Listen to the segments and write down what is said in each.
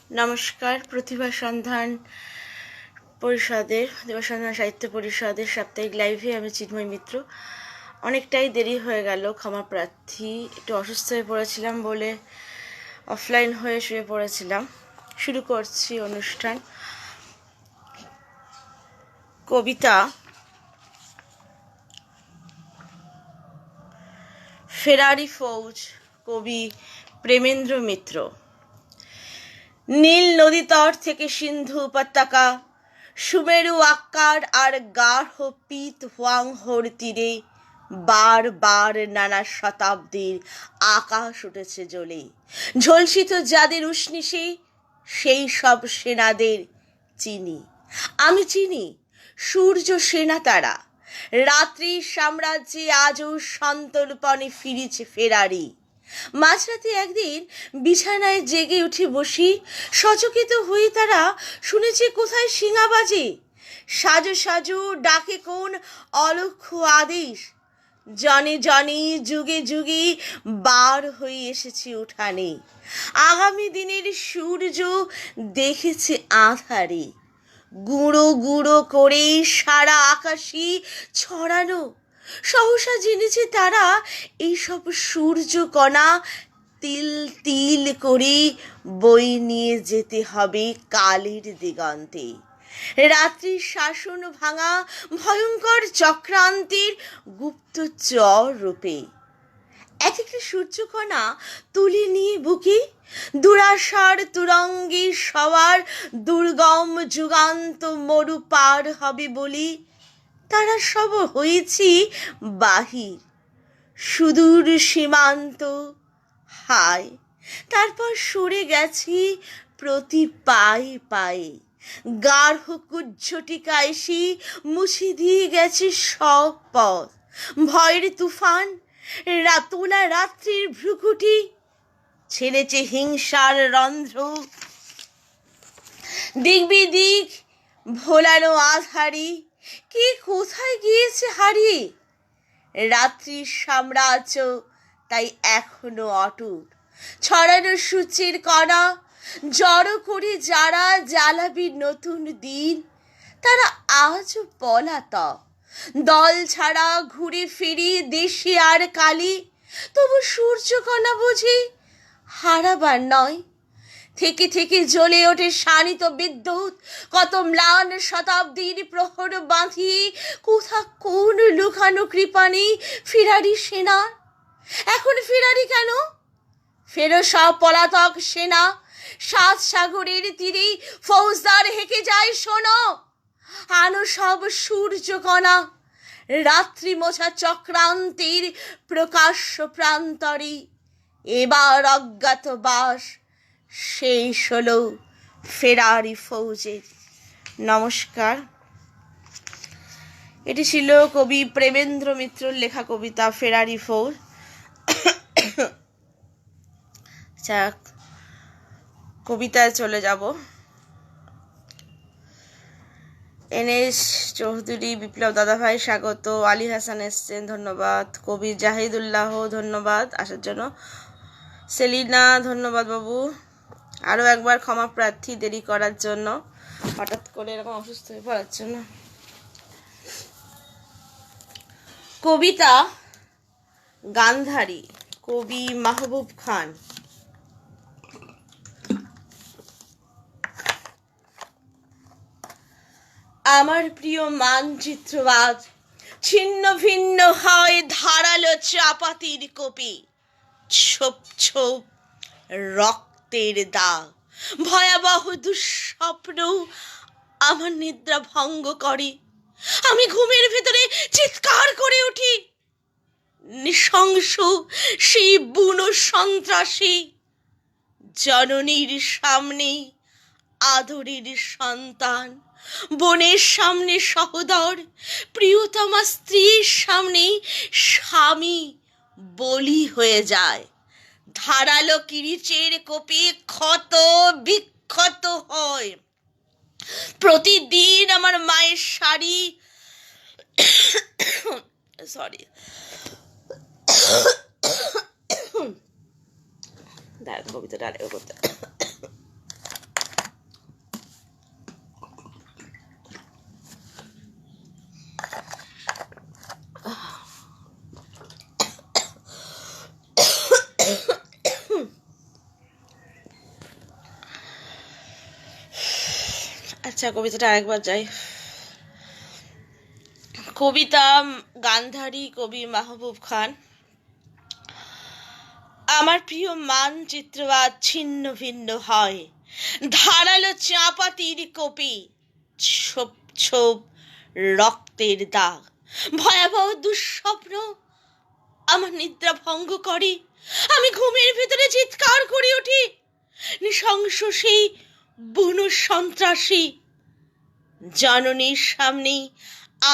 নমস্কার। প্রতিভা সন্ধান পরিষদের প্রতিভা সন্ধান সাহিত্য পরিষদের সাপ্তাহিক লাইভে আমি চিন্ময় মিত্র। অনেকটাই দেরি হয়ে গেল, ক্ষমা প্রার্থী। একটু অসুস্থ হয়ে পড়েছিলাম বলে অফলাইন হয়ে শুয়ে পড়েছিলাম। শুরু করছি অনুষ্ঠান। কবিতা ফেরারি ফৌজ, কবি প্রেমেন্দ্র মিত্র। নীল নদীতট থেকে সিন্ধু উপত্যকা, সুমেরু আক্কার আর গাঢ় পিত হোয়াংহোর তীরে বার বার নানা শতাব্দীর আকাশ উঠেছে জ্বলে। ঝলসিত যাদের উষ্ণিসে সেই সব সেনাদের চিনি, আমি চিনি। সূর্য সেনা তারা, রাত্রি সাম্রাজ্যে আজও সন্তর্পণে ফিরেছে ফেরারি। মাঝরাতে একদিন বিছানায় জেগে উঠে বসি, সচকিত হয়ে তারা শুনেছে কোথায় শিঙা বাজে। সাজো সাজো ডাকে কোন অলক্ষ্য আদেশ, জনে জনে যুগে যুগে বার হয়ে এসেছে উঠানে। আগামী দিনের সূর্য দেখেছে আঁধারে, গুঁড়ো গুঁড়ো করে সারা আকাশে ছড়ানো। সহসা জেনেছে তারা এইসব সূর্যকণা তিল তিল করে বই নিয়ে যেতে হবে কালের দিগন্তে। রাত্রির শাসন ভাঙা ভয়ঙ্কর চক্রান্তের গুপ্তচর রূপে এক একটি সূর্যকণা তুলে নিয়ে বুকে দুরাশার তুরঙ্গে সবার দুর্গম যুগান্ত মরু পার হবে বলি তারা সব হয়েছি বাহির সুদূর সীমান্ত। হায়, তারপর সরে গেছি প্রতি পায়ে পায়ে, গাঢ় কুজ্ঝটিকা এসে মুছে দিয়ে গেছে সব পথ। ভয়ের তুফান তোলা রাত্রির ভ্রুকুটি ছেড়েছে হিংসার রন্ধ্র, দিক বিদিক ভোলানো আধারি কে কোথায় গিয়েছে হারিয়ে। রাত্রির সাম্রাজ্য তাই এখনো অটুট, ছড়ানো সূর্যের কণা জড়ো করে যারা জ্বালাবি নতুন দিন, তারা আজও পলাতক। দল ছাড়া ঘুরে ফিরি দেশে আর কালি, তবু সূর্যকণা বুঝি হারাবার নয়। থেকে থেকে জ্বলে ওঠে শানিত বিদ্যুৎ, কত ম্লান শতাব্দীর প্রহর বাঁধিয়ে কোথা কোন লুকানো কৃপাণে ফেরারি সেনা। এখন ফেরারি কেন? ফেরো সব পলাতক সেনা, সাত সাগরের তীরে ফৌজদার হেঁকে যায় শোনো। আনো সব সূর্যকণা, রাত্রি মোছা চক্রান্তের প্রকাশ্য প্রান্তরে। এবার অজ্ঞাতবাস শেষ হলো ফেরারি ফৌজের। নমস্কার। এটি ছিল কবি প্রেমেন্দ্র মিত্রর লেখা কবিতা ফেরারি ফৌজ। কবিতায় চলে যাব। এনএস চৌধুরী, বিপ্লব দাদাভাই স্বাগত, আলী হাসান এসছেন ধন্যবাদ, কবি জাহিদুল্লাহ ধন্যবাদ আসার জন্য, সেলিনা ধন্যবাদ বাবু। আরও একবার ক্ষমা প্রার্থী দেরি করার জন্য, হঠাৎ করে এরকম অসুস্থ হয়ে পড়ার জন্য। কবিতা গান্ধারী, কবি মাহবুব খান। আমার প্রিয় মানচিত্রবাদ ছিন্ন ভিন্ন হয় ধারালো চাপাতির কপি, ছোপ ছোপ রক্তের দাগ, ভয়াবহ দুঃস্বপ্ন আমার নিদ্রা ভঙ্গ করে। আমি ঘুমের ভেতরে চিৎকার করে উঠি, নৃশংস সেই বুনো সন্ত্রাসী জননীর সামনে আদরের সন্তান, বোনের সামনে সহোদর, প্রিয়তমা স্ত্রীর সামনে স্বামী বলি হয়ে যায়। ধারালো কিরিচের কোপে ক্ষত বিক্ষত হয়। প্রতিদিন আমার মায়ের শাড়ি কবিতাটা আরেকবার করতে আচ্ছা, কবিতাটা আরেকবার যাই। কবিতা গান্ধারী, কবি মাহবুব খান। আমার প্রিয় মানচিত্র আজ ছিন্ন ভিন্ন হয়, ধারালো চাপাতির কপি, ছোপ ছোপ রক্তের দাগ, ভয়াবহ দুঃস্বপ্ন আমার নিদ্রা ভঙ্গ করে। আমি ঘুমের ভেতরে চিৎকার করে উঠি, নৃশংস সেই বুনো সন্ত্রাসী। জননীর সামনে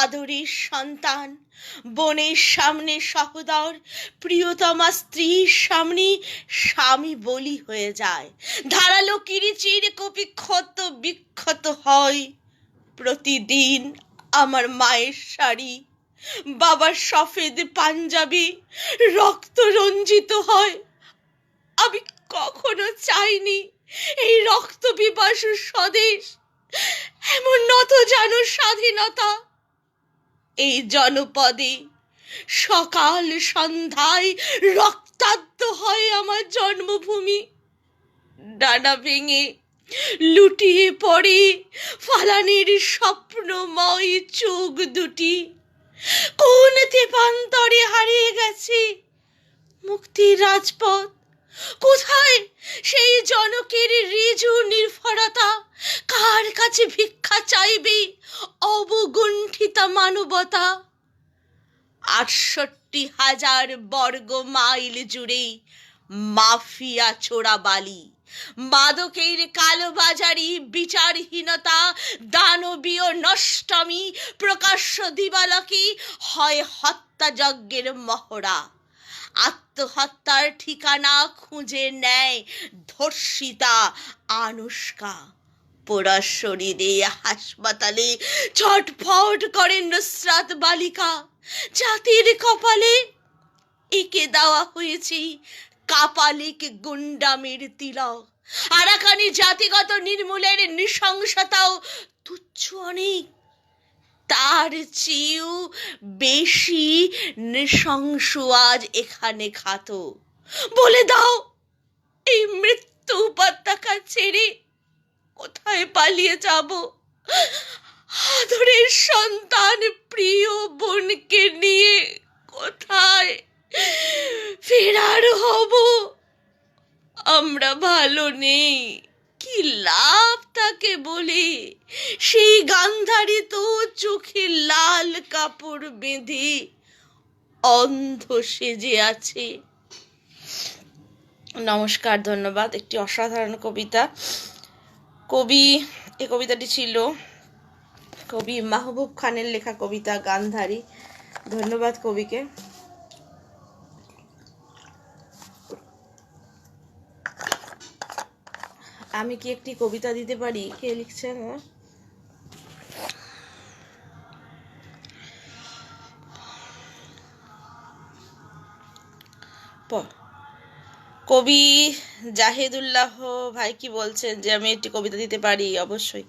আদরের সন্তান, বোনের সামনে সহোদর, প্রিয়তমা স্ত্রীর সামনে স্বামী বলি হয়ে যায়। ধারালো কিরিচির কপি ক্ষত বিক্ষত হয়। প্রতিদিন আমার মায়ের শাড়ি, বাবার সফেদ পাঞ্জাবি রক্ত রঞ্জিত হয়। আমি কখনো চাইনি এই রক্ত পিপাসু স্বদেশ এমন নত জানো স্বাধীনতা। এই জনপদে সকাল সন্ধ্যায় রক্তাক্ত হয় আমার জন্মভূমি। ডানা ভেঙে লুটিয়ে পড়ে ফালানির স্বপ্নময় চোখ দুটি। কোন তেপান্তরে হারিয়ে গেছে মুক্তির রাজপথ? কোথায় সেই জনকের ঋজু নির্ভরতা? কার কাছে ভিক্ষা চাইবে অবগুণ্ঠিতা মানবতা? ৬৮,০০০ বর্গ মাইল জুড়ে মাফিয়া চোরা বালি, মাদকের কালোবাজারি, বিচারহীনতা, দানবীয় নষ্টামি, প্রকাশ্য দিবালকি, হয় হত্যাযজ্ঞের মহড়া। আত্মহত্যার ঠিকানা খুঁজে নেয় ধর্ষিতা আনুষ্কা। পোড়া শরীরে হাসপাতালে ছটফট করে নুসরাত বালিকা। জাতির কপালে এঁকে দেওয়া হয়েছে কাপালিক গুন্ডামির তিলক। আরাকানি জাতিগত নির্মূলের নৃশংসতাও তুচ্ছ অনেক, তার চেয়েও বেশি নৃশংস আজ এখানে ঘাত। বলে দাও, এই মৃত্যু উপত্যকা ছেড়ে কোথায় পালিয়ে যাব? আদরের সন্তান প্রিয় বোনকে নিয়ে কোথায় ফেরার হব? আমরা ভালো নেই, কি লাভ তাকে বলে? সেই গান্ধারী তো চোখে লাল কাপড় বেঁধে অন্ধ সেজে আছে। নমস্কার, ধন্যবাদ। একটি অসাধারণ কবিতা। এই কবিতাটি ছিল কবি মাহবুব খানের লেখা কবিতা গান্ধারী। ধন্যবাদ কবিকে। আমি কি একটি কবিতা দিতে পারি? কে লিখছেন? কবি জাহিদুল্লাহ ভাই কি বলছেন যে আমি একটি কবিতা দিতে পারি? অবশ্যই।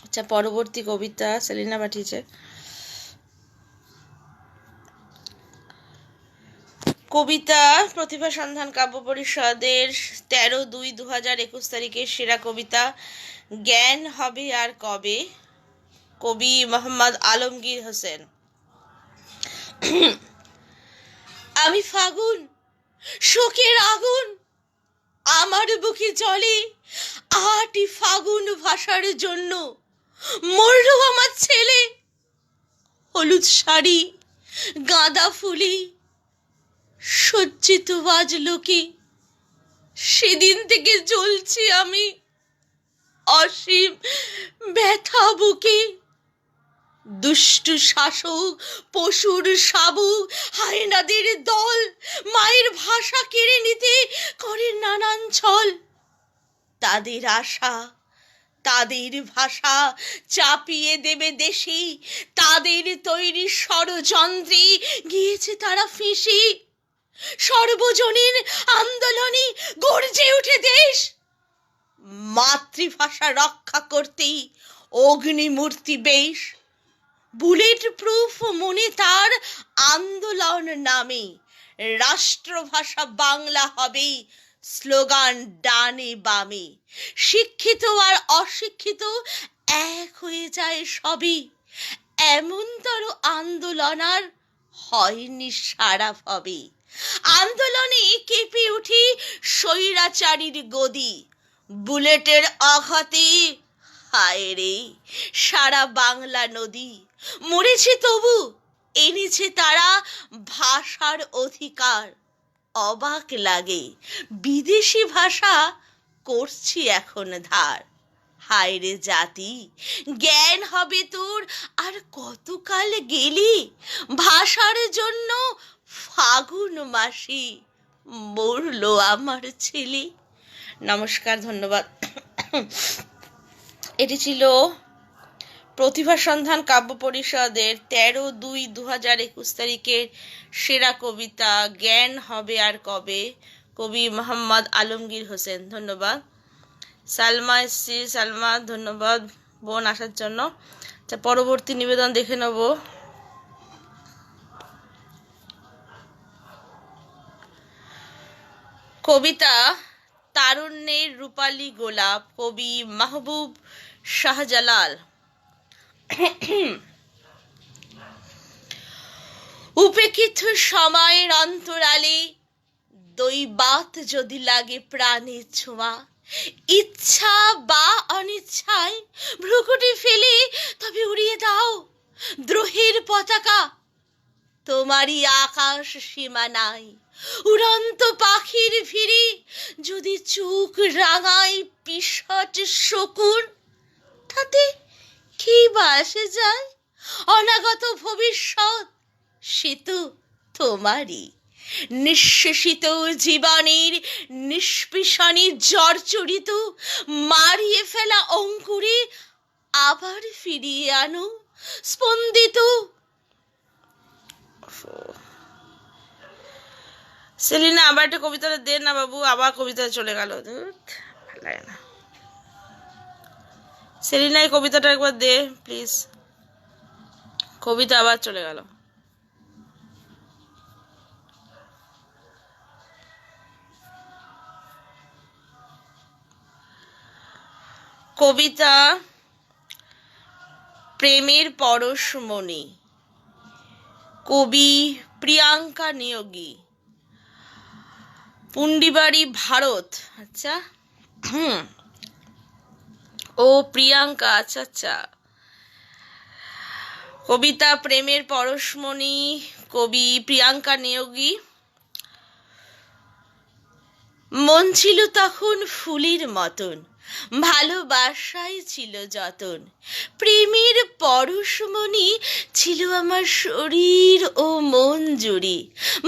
আচ্ছা, পরবর্তী কবিতা সেলিনা পাঠিয়েছে। কবিতা প্রতিভা সন্ধান কাব্য পরিষদের 13/2/2021 তারিখের সেরা কবিতা জ্ঞান হবে আর কবে। কবি মোহাম্মদ আলমগীর হোসেন। আমি ফাগুন, শোকের আগুন আমার বুকে জ্বলে। ৮ই ফাগুন ভাষার জন্য মরল আমার ছেলে। হলুদ শাড়ি, গাঁদা ফুলি সজ্জিত বাজলো কি? সেদিন থেকে জ্বলছি আমি অসীম ব্যথা বুকে। দুষ্টু শাসক, পশুর শাবক, হায়নাদের দল মায়ের ভাষা কেড়ে নিতে করে নানান ছল। তাদের আশা, তাদের ভাষা চাপিয়ে দেবে দেশে। তাদের তৈরি ষড়যন্ত্রে গিয়েছে তারা ফেঁসে। সর্বজনীন আন্দোলনে গর্জে উঠে দেশ। মাতৃভাষা রক্ষা করতেই অগ্নিমূর্তি বেশ। বুলেট প্রুফ মনে তার আন্দোলন নামে রাষ্ট্রভাষা বাংলা হবে স্লোগান ডানে বামে, শিক্ষিত আর অশিক্ষিত এক হয়ে যায় সবই, এমনতর আন্দোলন আর হয়নি সারা ভবে। আন্দোলনে কেঁপে উঠি স্বৈরাচারীর গদি, বুলেটের আঘাতে হায় রে সারা বাংলা নদী। মরেছে তবু এনেছে তারা ভাষার অধিকার, অবাক লাগে বিদেশি ভাষা করছি এখন ধার। হায় রে জাতি, জ্ঞান হবে তোর আর কতকাল গেলি, ভাষার জন্য ফাগুন মাসি মরলো আমার ছেলে। নমস্কার, ধন্যবাদ। এটি ছিল প্রতিভা সন্ধান কাব্য পরিষদের 13/2/2021 তারিখের সেরা কবিতা জ্ঞান হবে আর কবে, কবি মোহাম্মদ আলমগীর হোসেন। ধন্যবাদ। সালমা এসছি, সালমা ধন্যবাদ বোন আসার জন্য। পরবর্তী নিবেদন দেখে নেব। কবিতা তারুণ্যের রূপালী গোলাপ, কবি মাহবুব শাহজালাল। উপেক্ষিত সময়ের অন্তরালে দৈবাত যদি লাগে প্রাণে ছোঁয়া, ইচ্ছা বা অনিচ্ছায় ভ্রুকুটি ফেলে তবে উড়িয়ে দাও দ্রোহের পতাকা। তোমারই আকাশ সীমা নাই, উড়ন্ত পাখির ভিড়ে যদি চোখ রাঙায় পিশাচ শকুন, তাতে কি বা আসে যায়? অনাগত ভবিষ্যৎ সে তো তোমারই। নিঃশেষিত জীবনের নিষ্পিষণে জর্জরিত মারিয়ে ফেলা অঙ্কুরে আবার ফিরিয়ে আনো স্পন্দিত। সেলিনা আবার একটা কবিতাটা দে না বাবু, আবার কবিতা চলে গেল, ভালো লাগে না। সেলিনা এই কবিতাটা একবার দে প্লিজ, কবিতা আবার চলে গেল। কবিতা প্রেমের পরশমণি, কবি প্রিয়াঙ্কা নিয়োগী, পুন্ডিবাড়ি, ভারত। আচ্ছা, ও প্রিয়াঙ্কা, আচ্ছা আচ্ছা। কবিতা প্রেমের পরশমণি, কবি প্রিয়াঙ্কা নিয়োগী। মন ছিল তখন ফুলের মতন, ভালোবাসাই ছিল যতন। প্রেমের পরশমণি ছিল আমার শরীর ও মন জুড়ে।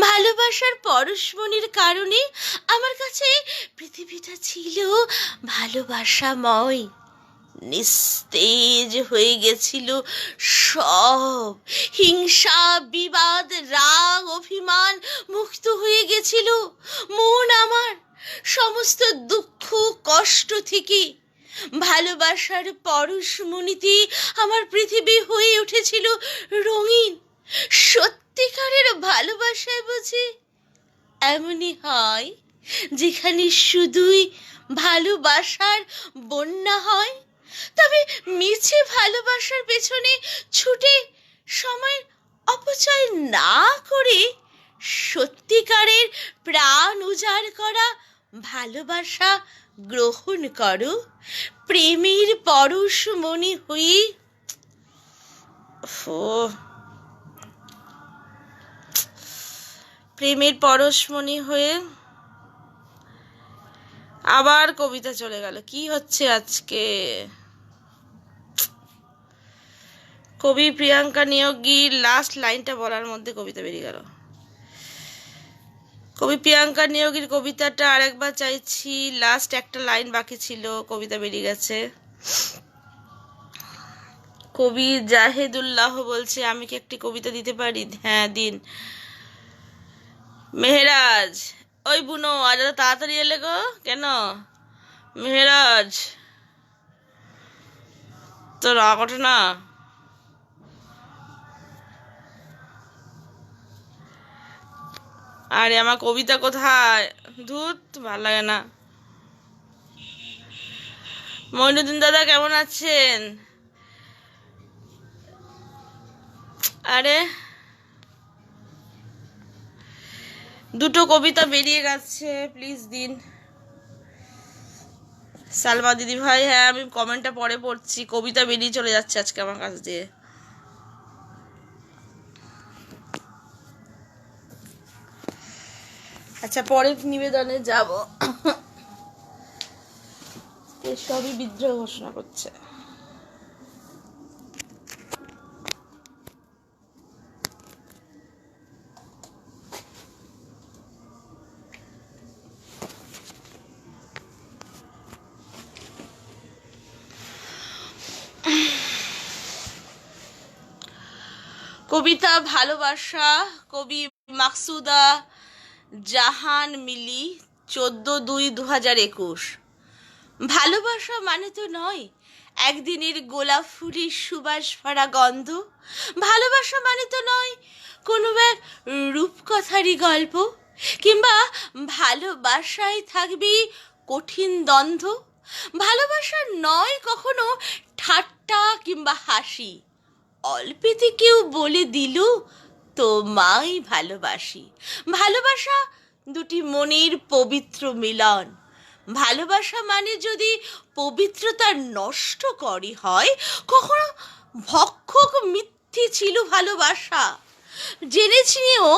ভালোবাসার পরশমণির কারণে আমার কাছে পৃথিবীটা ছিল ভালোবাসাময়। নিস্তেজ হয়ে গেছিল সব, হিংসা বিবাদ রাগ অভিমান মুক্ত হয়ে গেছিল মন আমার সমস্ত দুঃখ কষ্ট থেকে। ভালোবাসার পরশমণিতে আমার পৃথিবী হয়ে উঠেছিল রঙিন। সত্যিকারের ভালোবাসায় বুঝি এমনই হয়, যেখানে শুধুই ভালোবাসার বন্যা হয়। তবে মিছে ভালোবাসার পেছনে ছুটে সময় অপচয় না করে সত্যিকারের প্রাণ উজাড় করা ভালোবাসা গ্রহণ করো। প্রেমের পরশমণি হয়ে প্রেমের পরশমণি হয়ে আবার কবিতা চলে গেল। কি হচ্ছে আজকে? কবি প্রিয়াঙ্কা নিয়োগী লাস্ট লাইনটা বলার মধ্যে কবিতা বেরিয়ে গেল। কবি প্রিয়াঙ্কা নিয়োগীর কবিতাটা আরেকবার চাইছি, লাস্ট একটা লাইন বাকি ছিল, কবিতা বেরিয়ে গেছে। কবি জাহেদুল্লাহ বলছে আমি কি একটি কবিতা দিতে পারি? হ্যাঁ দিন। মেহেরাজ, ওই বুনো আজ এত তাড়াতাড়ি এলে গো কেন? মেহেরাজ তো রাগ ওঠে না? আরে আমার কবিতা কোথায়? ধুত, ভাল লাগে না। মইনুদ্দিন দাদা কেমন আছেন? আরে দুটো কবিতা বেরিয়ে গেছে, প্লিজ দিন। সালমা দিদি ভাই, হ্যাঁ আমি কমেন্টটা পরে পড়ছি। কবিতা বেরিয়ে চলে যাচ্ছে আজকে আমার কাছ দিয়ে। আচ্ছা, পরের নিবেদনে যাব। সবই বিদ্রোহ ঘোষণা করছে। কবিতা ভালোবাসা, কবি মাকসুদা জাহান মিলি, 14/2/2021। ভালোবাসা মানে তো নয় একদিনের গোলাপ ফুলের সুবাস ভরা গন্ধ। ভালোবাসা মানে তো নয় কোনো এক রূপকথারই গল্প, কিংবা ভালোবাসায় থাকবে কঠিন দ্বন্দ্ব। ভালোবাসা নয় কখনো ঠাট্টা কিংবা হাসি, অল্পেতে কেউ বলে দিল তোমায় ভালোবাসি। ভালোবাসা দুটি মনের পবিত্র মিলন। ভালোবাসা মানে যদি পবিত্রতা নষ্ট করি হয়, কখনো ভক্ষক মিথ্যে ছিল ভালোবাসা। জেনেছিও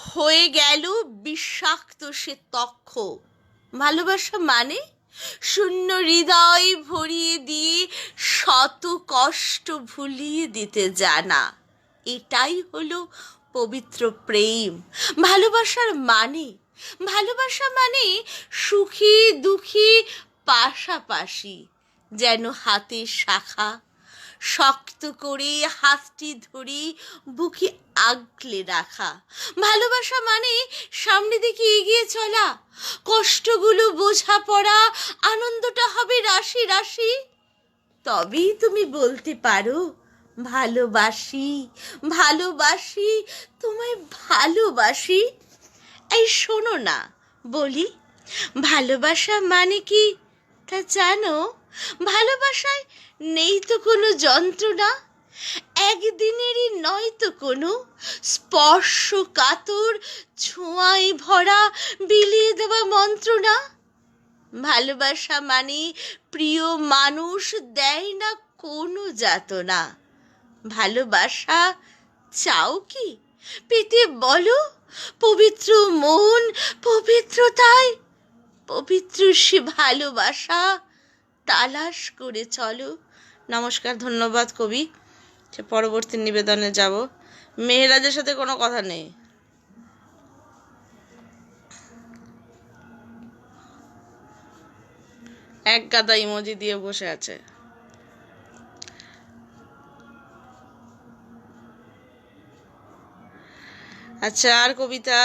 হয়ে গেল বিষাক্ত সে তক্ষ। ভালোবাসা মানে শূন্য হৃদয় ভরিয়ে দিয়ে শত কষ্ট ভুলিয়ে দিতে জানা, এটাই হলো পবিত্র প্রেম। ভালোবাসা মানে সুখী দুঃখী পাশাপাশি, যেন হাতের শাখা। শক্ত করে হাতটি ধরে বুকে আগলে রাখা। ভালোবাসা মানে সামনে দিকে এগিয়ে চলা, কষ্টগুলো বোঝা পড়া, আনন্দটা হবে রাশি রাশি। তবেই তুমি বলতে পারো ভালোবাসি, ভালোবাসি, তোমায় ভালোবাসি। এই শোনো না বলি, ভালোবাসা মানে কি তা জানো? ভালোবাসায় নেই তো কোনো যন্ত্রণা, একদিনেরই নয় তো কোনো স্পর্শ কাতর ছোঁয়ায় ভরা বিলিয়ে দেওয়া মন্ত্রণা। ভালোবাসা মানে প্রিয় মানুষ দেয় না কোনো যাতনা। ভালোবাসা চাও কি পেতে বলো, পবিত্র মন পবিত্রতায়, পবিত্র সে ভালোবাসা তালাশ করে চলো। নমস্কার, ধন্যবাদ কবি। পরবর্তী নিবেদনে যাব। মেহেরাজের সাথে কোনো কথা নেই। এক গাদা ইমোজি দিয়ে বসে আছে। আচ্ছা, আর কবিতা?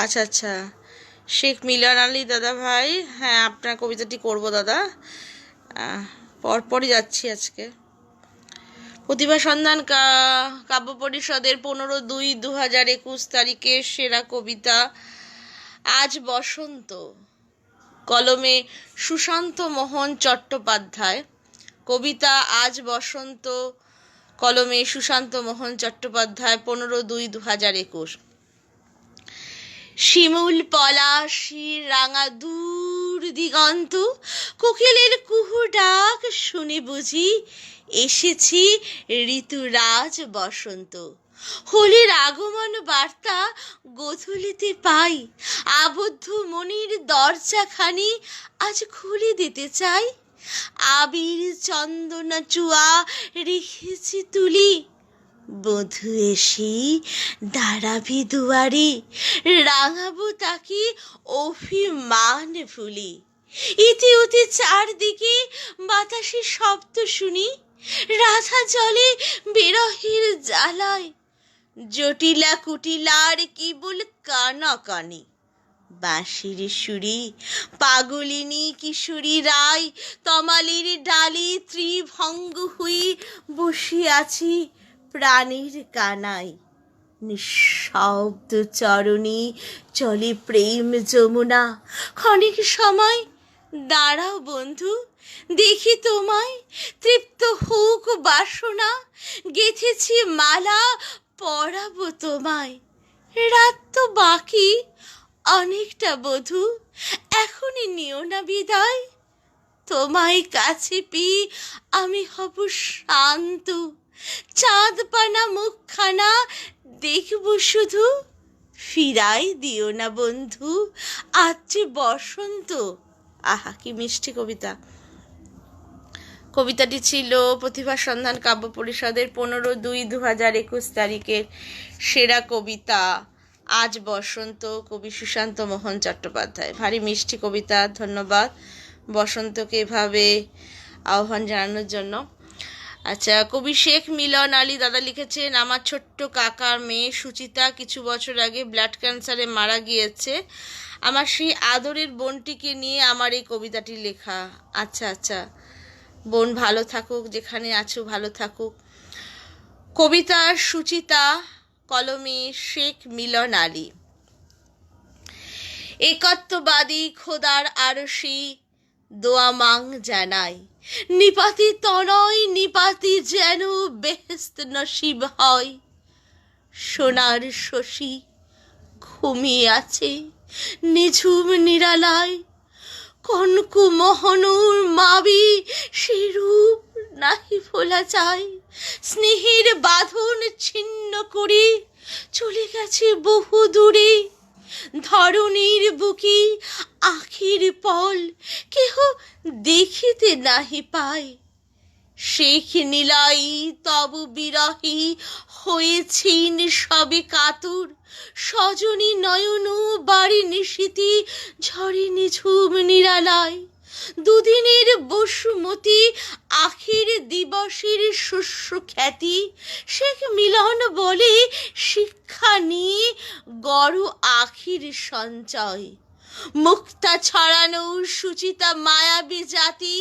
আচ্ছা আচ্ছা, শেখ মিলন আলী দাদা ভাই, হ্যাঁ আপনার কবিতাটি করব দাদা। পরপরই যাচ্ছি আজকে। প্রতিভা সন্ধান কাব্য পরিষদের 15/2/2021 তারিখের সেরা কবিতা আজ বসন্ত, কলমে সুশান্ত মোহন চট্টোপাধ্যায়। কবিতা আজ বসন্ত, কলমে সুশান্ত মোহন চট্টোপাধ্যায়, 15/2/2021। শিমুল পলাশি রাঙা দূর দিগন্ত, কোকিলের কুহু ডাক শুনে বুঝি এসেছি ঋতুরাজ বসন্ত। হোলির আগমন বার্তা গোধূলিতে পাই, আবদ্ধ মনির দরজাখানি আজ খুলে দিতে চাই। আবির চন্দনা চুয়া রেখেছি তুলি, বধূ এসে দাঁড়াবি দুয়ারে, রাঙাবো তাকে অভিমান ভুলি। ইতি উতি চারদিকে বাতাসে শব্দ শুনি, রাধা জলে বিরহের জ্বালায়, জটিলা কুটিলার কেবল কানাকানি। বাঁশির সুরি পাগলিনী কিশোরী রায় তমালির ডালি ত্রিভঙ্গ হই বসিয়াছি প্রাণীর কানায়। নিঃশব্দ চরণী চলে প্রেম যমুনা, ক্ষণিক সময় দাঁড়াও বন্ধু, দেখি তোমায়, তৃপ্ত হোক বাসনা, গেঁথেছি মালা পরাবো তোমায়। রাত তো বাকি অনেকটা বধূ, এখনই নিও না বিদায়, তোমায় কাছে পেয়ে আমি হব শান্ত, চাঁদ পানা মুখখানা দেখব শুধু, ফিরাই দিও না বন্ধু আজ যে বসন্ত। আহা কি মিষ্টি কবিতা। কবিতাটি ছিল প্রতিভা সন্ধান কাব্য পরিষদের 15/2/2021 তারিখের সেরা কবিতা আজ বসন্ত, কবি সুশান্ত মোহন চট্টোপাধ্যায়। ভারী মিষ্টি কবিতা, ধন্যবাদ বসন্তকে এভাবে আহ্বান জানানোর জন্য। আচ্ছা, কবি শেখ মিলন আলী দাদা লিখেছেন, আমার ছোট্ট কাকার মেয়ে সুচিতা কিছু বছর আগে ব্লাড ক্যান্সারে মারা গিয়েছে। আমার সেই আদরের বোনটিকে নিয়ে আমার এই কবিতাটি লেখা। আচ্ছা আচ্ছা, বোন ভালো থাকুক, যেখানে আছো ভালো থাকুক। কবিতা সুচিতা, কলমে শেখ মিলন আলী। একত্ববাদী খোদার আরশি দোয়া মাং জানাই, নিপাতি তনয় নিপাতি যেন বেহেস্ত নসিব হয়। সোনার শশী ঘুমিয়ে আছে নিঝুম নিরালায়, কনকু মোহনুর মাবি সে রূপ নাহি ভোলা যায়। স্নেহের বাঁধন ছিন্ন করে চলে গেছে বহু দূরে, ধরণীর বুকি আখির পল কেহ দেখিতে নাহি পায়। শেখ নিলাই তব বিরহী হয়েছেন সবে কাতুর, সজনী নয়ন বাড়ি নিশীতি ঝরে নিঝুম নিরালায়। দুদিনের বসুমতী আখির দিবসের শস্য খ্যাতি, শেখ মিলন বলে শিক্ষা নিয়ে গড় আখির সঞ্চয়। মুক্তা ছড়ানো সুচিতা মায়াবী জাতি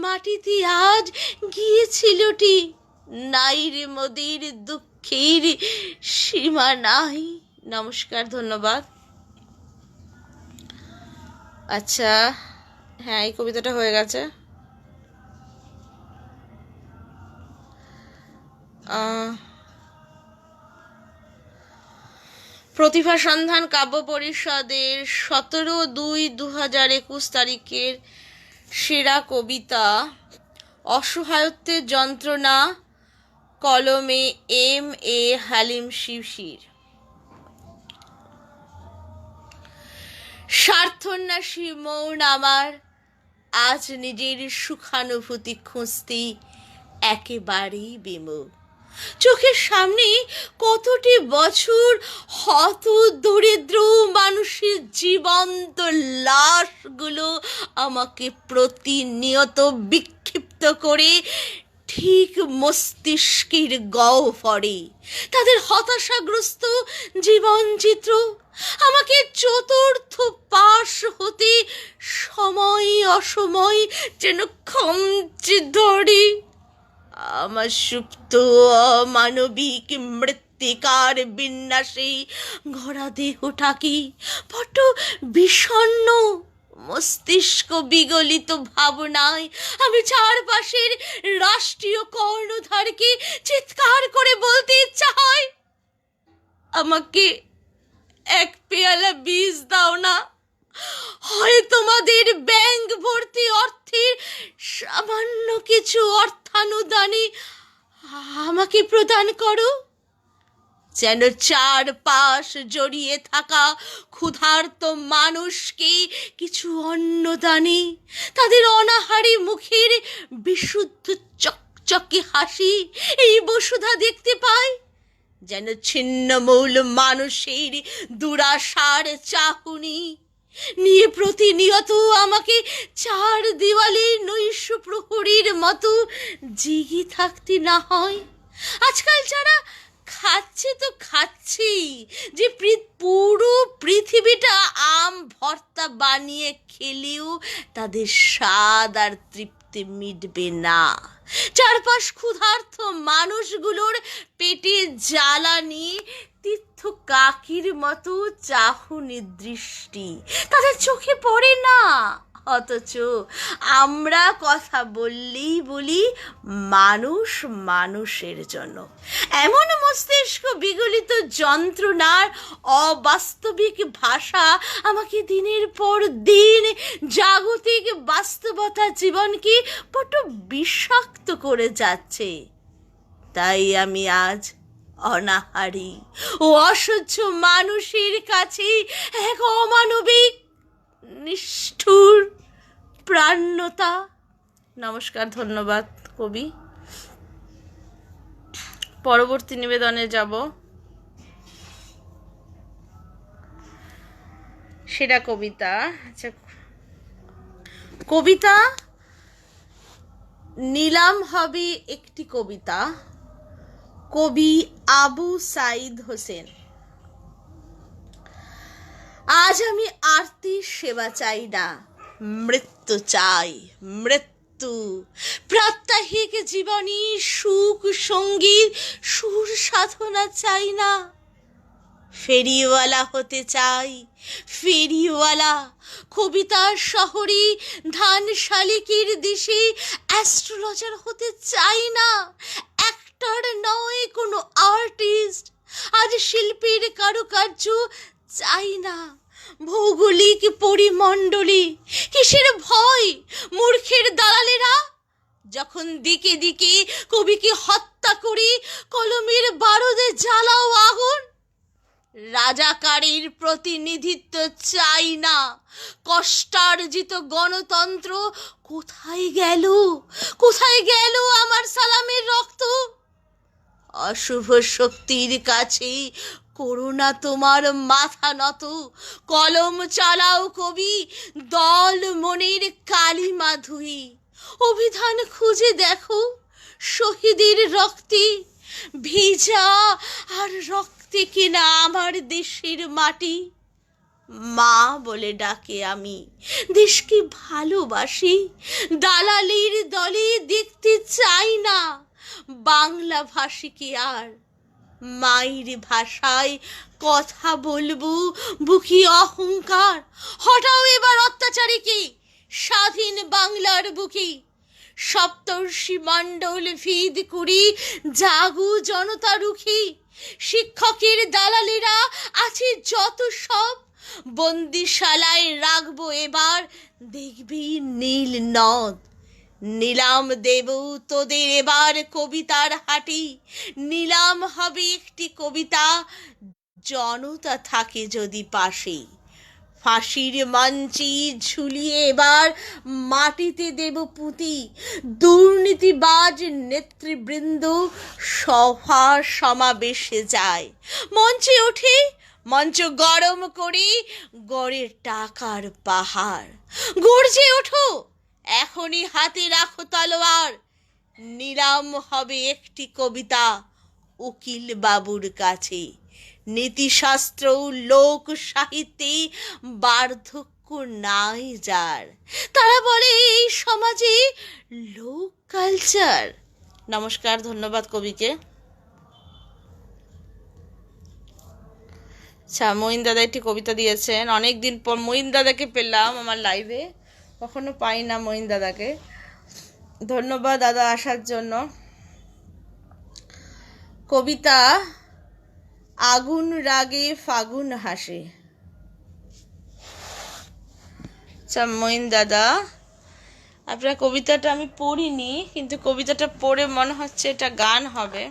মাটিতে আজ গিয়েছিলটি, নাই রে মোদের দুঃখের সীমা নাই। নমস্কার, ধন্যবাদ। আচ্ছা হ্যাঁ, এই কবিতাটা হয়ে গেছে। প্রতিভা সন্ধান কাব্য পরিষদের 17/2/2021 তারিখের সেরা কবিতা অসহায়ত্বের যন্ত্রণা, কলমে M.A. হালিম শিশির। স্বার্থন্যাসী মৌন আমার আজ নিজের সুখানুভূতি খুঁজতে একেবারেই বিমুখ। চোখের সামনে কতটি বছর হত দরিদ্র মানুষের জীবন্ত লাশগুলো আমাকে প্রতিনিয়ত বিক্ষিপ্ত করে ঠিক মস্তিষ্কের গহ্বরে। তাদের হতাশাগ্রস্ত জীবনচিত্র আমাকে চতুর্থ পাশ হতে সময় অসময় যেন খামচে ধরে। আমার সুপ্ত অমানবিক মৃত্তিকার বিন্যাসে গড়া দেহটাকে বড্ড বিষণ্ণ মস্তিষ্ক বিগলিত ভাবনায় আমি চারপাশের রাষ্ট্রীয় কর্ণধারকে চিৎকার করে বলতে ইচ্ছা হয়, আমাকে এক পেয়ালা বীজ দাও না, হয় তোমাদের ব্যাংক ভর্তি অর্থের সামান্য কিছু অর্থানুদানে আমাকে প্রদান করো, যেন চারপাশ জড়িয়ে থাকা ক্ষুধার্ত মানুষকে কিছু অন্নদানে তাদের অনাহারী মুখের বিশুদ্ধ চকচকে হাসি এই বসুধা দেখতে পায়, যেন ছিন্নমূল মানুষের দুরাশার চাকুনি নিয়ে প্রতিনিয়ত আমাকে চার দেওয়ালে নৈশ প্রহরীর মতো জেগে থাকতে না হয়। আজকাল যারা খাচ্ছি তো খাচ্ছি, যে পুরো পৃথিবীটা আম ভর্তা বানিয়ে খেলেও তাদের স্বাদ আর তৃপ্তি মিটবে না। চারপাশ ক্ষুধার্ত মানুষগুলোর পেটে জ্বালানি তীর্থ কাকির মতো চাহনি দৃষ্টি তাদের চোখে পড়ে না। অথচ আমরা কথা বললেই বলি মানুষ মানুষের জন্য। এমন মস্তিষ্ক বিগলিত যন্ত্রণার অবাস্তবিক ভাষা আমাকে দিনের পর দিন জাগতিক বাস্তবতা জীবনকে বড্ড বিষাক্ত করে যাচ্ছে। তাই আমি আজ অনাহারী ও অসহ্য মানুষের কাছে এক অমানবিক নিষ্ঠুর প্রাণ্যতা। নমস্কার, ধন্যবাদ কবি। পরবর্তী নিবেদনে যাব। সেটা কবিতা। আচ্ছা, কবিতা নিলাম হবে একটি কবিতা, কবি আবু সাইদ হোসেন। আজ আমি আরতির সেবা চাই না, মৃত্যু চাই, মৃত্যু। প্রাত্যহিক জীবনী সুখ সঙ্গীত সুর সাধনা চাই না। ফেরিওয়ালা হতে চাই, ফেরিওয়ালা। কবিতার শহরে ধান শালিকের দেশে অ্যাস্ট্রোলজার হতে চাই না। অ্যাক্টর নয়, কোনো আর্টিস্ট। আজ শিল্পীর কারুকার্য চাই না। ভৌগোলিক পরিমণ্ডলে কিসের ভয় মূর্খের দালালেরা? যখন দিকে দিকে কবিকে হত্যা করে কলমের বারুদে জ্বালাও আগুন। রাজাকারের প্রতিনিধিত্ব চাই না। কষ্টার্জিত গণতন্ত্র কোথায় গেল? কোথায় গেল আমার সালামের রক্ত? অশুভ শক্তির কাছে করোনা তোমার মাথা নত। কলম চালাও কবি, দল মনের কালিমা ধুই। অভিধান খুঁজে দেখো, শহীদের রক্তে ভিজা আর রক্তে কেনা আমার দেশের মাটি। মা বলে ডাকে আমি, দেশকে ভালোবাসি। দালালির দলে দেখতে চাই না বাংলা ভাষীকে আর। মায়ের ভাষায় কথা বলবো, বুকি অহংকার। হটাও এবার অত্যাচারীকে স্বাধীন বাংলার বুকে। সপ্তর্ষি মণ্ডল ভিদ করি, জাগু জনতা রুখি। শিক্ষকের দালালেরা আছে যত সব, বন্দিশালায় রাখবো এবার, দেখবি নীল নদ। নিলাম দেব তোদের এবার কবিতার হাটি। নিলাম হবে একটি কবিতা, জনতা থাকে যদি পাশে। ফাঁসির মঞ্চে ঝুলিয়ে এবার মাটিতে দেব পুঁতি। দুর্নীতিবাজ নেতৃবৃন্দ সভা সমাবেশে যায়, মঞ্চে ওঠে, মঞ্চ গরম করে গড়ে টাকার পাহাড়। গর্জে ওঠো, এখনই হাতে রাখো তলোয়ার। নিলাম হবে একটি কবিতা উকিল বাবুর কাছে। নীতিশাস্ত্র লোক সাহিত্যে বার্ধক্য নাই যার। তারা বলে এই সমাজে লোক কালচার। নমস্কার, ধন্যবাদ কবিকে। আচ্ছা, মঈন দাদা একটি কবিতা দিয়েছেন। অনেক দিন পর মঈন দাদাকে পেলাম আমার লাইভে, কখনো পাই না মঈন দাদাকে। ধন্যবাদ দাদা আসার জন্য। কবিতা আগুন রাগে ফাগুন হাসে। আচ্ছা মঈন দাদা, আপনার কবিতাটা আমি পড়িনি, কিন্তু কবিতাটা পড়ে মনে হচ্ছে এটা গান হবে।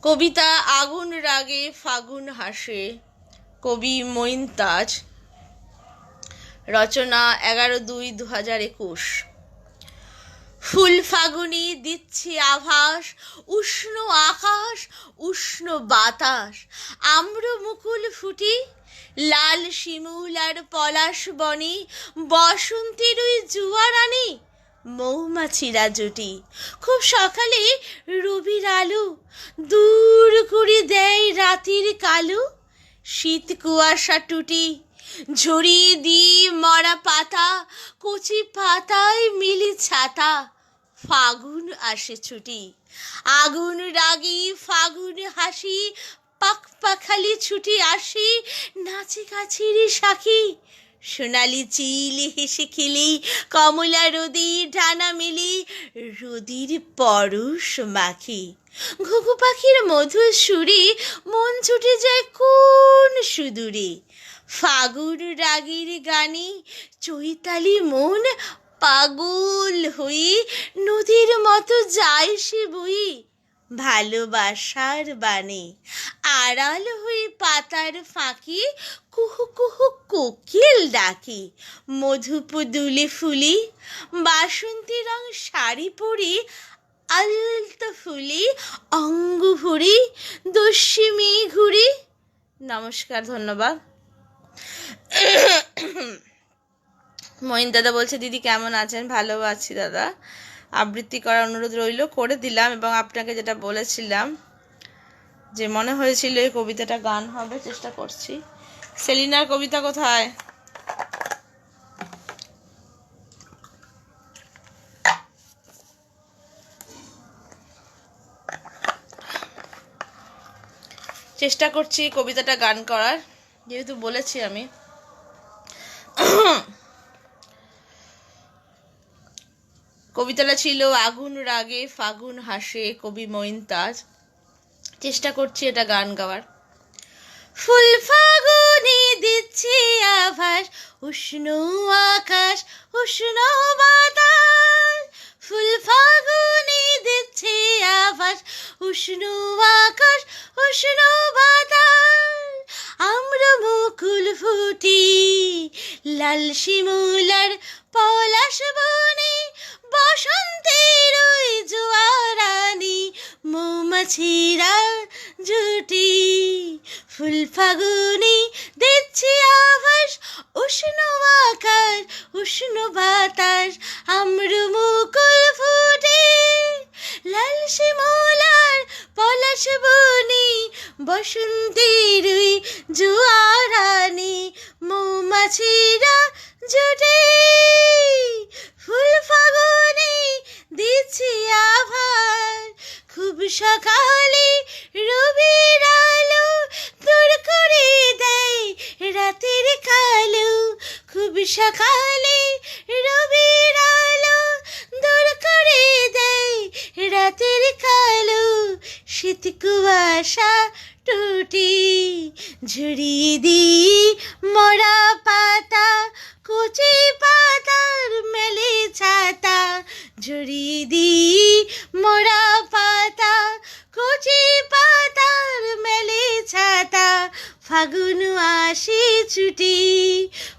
কবিতা আগুন রাগে ফাগুন হাসে, কবি মঈন তাজ, রচনা 11/2/2021। ফুল ফাগুনি দিচ্ছি আভাস, উষ্ণ আকাশ উষ্ণ বাতাস, আম্র মুকুল ফুটি, লাল শিমুল আর পলাশ বনি, বসন্তের ওই জুয়ারানি, মৌমাছিরা জুটি। খুব সকালে রবির আলো দূর করে দেয় রাতের কালো, শীত কুয়াশা টুটি, ঝরিয়ে দিই মরা পাতা, কচি পাতায় মিলি ছাতা, ফাগুন আসে ছুটি। আগুন রাগি ফাগুন হাসি, পাখ পাখালি ছুটি আসি, নাচে কাছির সাখী, সোনালি চিল হেসে খেলি, কমলা রোদি ডানা মেলি, রোদির পরশ মাখি। ঘুঘু পাখির মধুর সুরে মন ছুটে যায় কোন সুদূরে, ফাগুন রাগির গানে চৈতালি মন পাগল হয়ে, নদীর মতো যায় সে বই, ভালোবাসার বানে। আড়াল হয়ে পাতার ফাঁকি কুহু কুহু কোকিল ডাকি, মধুপ দুলে ফুলি, বাসন্তী রং শাড়ি পরি, আলতো ফুলি অঙ্গ ভরি, দস্যিমি ঘুরি। নমস্কার, ধন্যবাদ। মহিন দাদা বলছে, দিদি কেমন আছেন? ভালো আছি দাদা। আবৃত্তি করার অনুরোধ রইল, করে দিলাম। এবং আপনাকে যেটা বলেছিলাম যে মনে হয়েছিল এই কবিতাটা গান হবে, চেষ্টা করছি। সেলিনার কবিতা কোথায়? চেষ্টা করছি কবিতাটা গান করার, যেহেতু বলেছি আমি। কবিতাটা ছিল আগুন রাগে ফাগুন হাসে, কবি মঈন তাজ। চেষ্টা করছি এটা গান গাওয়ার। ফুল ফাগুনি দিচ্ছে আভাস, উষ্ণ আকাশ উষ্ণ বাতাস, ফুল ফাগুনি দিচ্ছে আভাস, উষ্ণ আকাশ উষ্ণ বাতাস, আমরা মুকুল ফুটি, লাল শিমুলার পলাশ বনে, বসন্তের ওই জোয়ারানি, মৌমাছিরা জুটি। ফুল ফাগুনি দিচ্ছি আভাস, উষ্ণ আকাশ উষ্ণ বাতাস, আম্র মুকুল ফুটে, লাল শিমুলার পলাশ বনি, বসন্তের ওই জোয়ারানি, মৌমাছিরা জুটে। ফুল ফাগুনি দিচ্ছি আভার, খুব সকালে রবির আলো দূর করে দেয় রাতের কালো, খুব সকালে রবির আলো দূর করে দেয় রাতের কালো, শীত কুয়াশা টুটি, ঝরিয়ে দিই মরা পাতা, কচি পাতার মেলে ছাতা, ঝরিয়ে দিই মরা পাতা, কচি পাতার মেলে ছাতা, ফাগুন আসে ছুটি।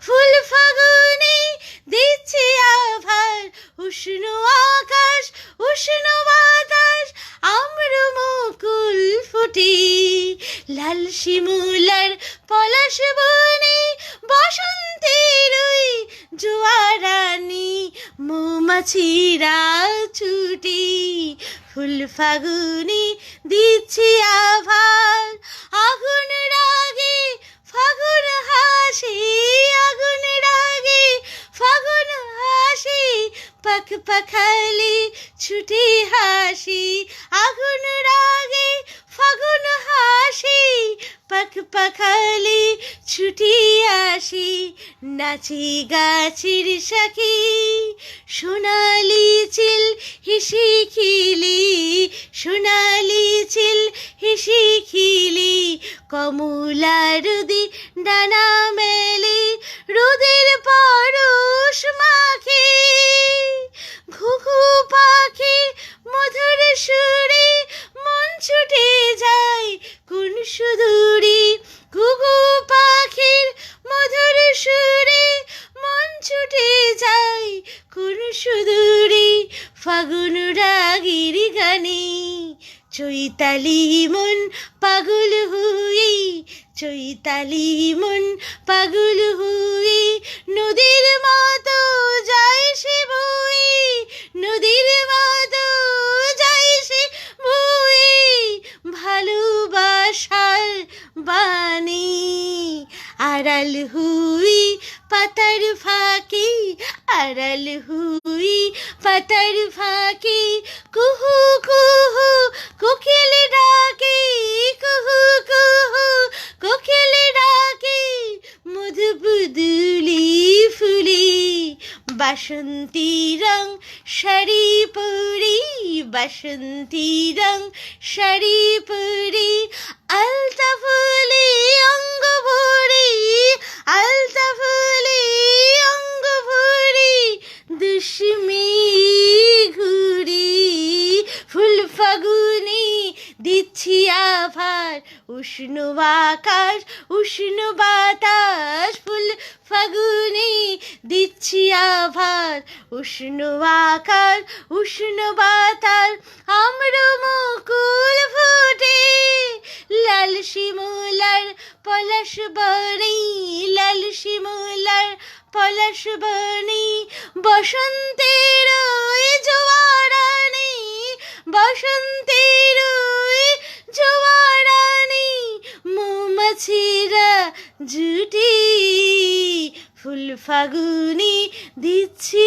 ফুল ফাগুনি দিচ্ছে আভার, উষ্ণ আকাশ উষ্ণ বাতাস, আম্র মুকুল ফুটি, লাল শিমুলার পলাশ বনে, বসন্তের ওই জোয়ারানি, মৌমাছিরা ছুটি। ফুল ফাগুনি দিচ্ছি আভার, আগুন রাগে ফাগুন হাসি, আগুন রাগে ফাগুন হাসি, পাখ পাখালি ছুটি হাসি, আগুন রাগে ফাগুন হাসি, পাখ পাখালি ছুটি আসি, নাচি গাছির সাখী, সোনালি চিল হিসি খিলি, সোনালি চিল হিসি খিলি, কমলা রুদি ডানা মেলি, রুদির পরশ মাখি, ঘুঘু পাখি মধুর সুরে মন ছুটে যায় কোন সুদূরে, ঘুঘু পাখির মধুর সুরে মন ছুটে যায় কোন সুদূরে, চৈতালি মন পাগল হয়ে, চৈতালি মন পাগল হয়ে, নদীর মতো যায় সে বয়ে, নদীর মতো যায় সে বয়ে, ভালোবাসার বাণী আড়াল হুই পাতার ফাঁকি, আড়াল হুই পাতার ফাঁকি, কুহু কুহু কোকিল ডাকে, কুহু কুহু কোকিল ডাকে, মধু পুদুলি ফুলি, বাসন্তী রং শাড়ি পরি, বাসন্তী রং শাড়ি পরি, আলতা ফুলে অঙ্গ ভরি, আলতা ফুলে অঙ্গ ভরি, দুশ্মী ঘুরি, ফুল ফাগুনি দিচ্ছি আভার, উষ্ণ আকাশ উষ্ণ বাতাস, ফুল ফাগুনি দিচ্ছি আভার, উষ্ণ আকাশ উষ্ণ বাতাস, আম্র মুকুল ফুটে, লাল শিমুলার পলাশ বনি, লাল শিমুলার পলাশ বনি, বসন্তের ওই জোয়ারানি, বসন্তের ওই জোয়ারানি, মৌমাছিরা জুটি, ফুল ফাগুনি দিচ্ছি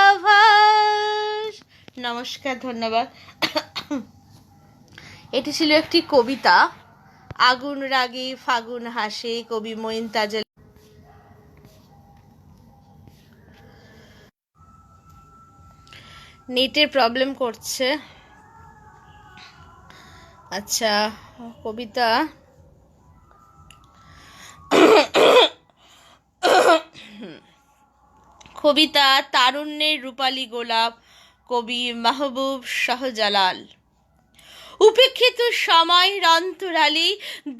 আভাস। নমস্কার, ধন্যবাদ। এটি ছিল একটি কবিতা, আগুন রাগে ফাগুন হাসে, কবি মঈন তাজেল। নেটের প্রবলেম করছে। আচ্ছা, কবিতা কবিতা তারুণ্যের রূপালী গোলাপ, কবি মাহবুব শাহজালাল। উপেক্ষিত সময়ের অন্তরালে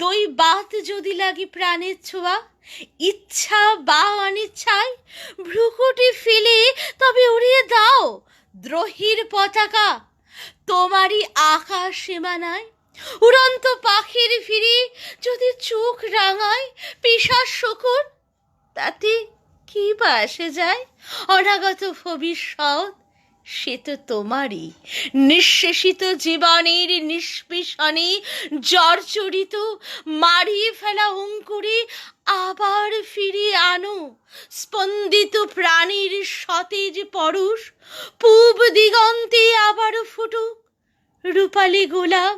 দই বাত যদি লাগে প্রাণের ছোঁয়া, ইচ্ছা বা অনিচ্ছায় ভ্রুকুটি ফেলে তবে উড়িয়ে দাও দ্রোহীর পতাকা, তোমারই আকাশ সীমানায় উড়ন্ত পাখির ফিরে যদি চোখ রাঙায় পিশাচ শকুন, তাতে কি বা আসে যায়, অনাগত ভবিষ্যৎ সে তো তোমারই, নিঃশেষিত জীবনের নিষ্পেষণে জর্জরিত মারিয়ে ফেলা অঙ্কুরে আবার ফিরিয়ে আনো স্পন্দিত প্রাণীর সতেজ পরশ, পূব দিগন্তে আবার ফুটুক রূপালী গোলাপ,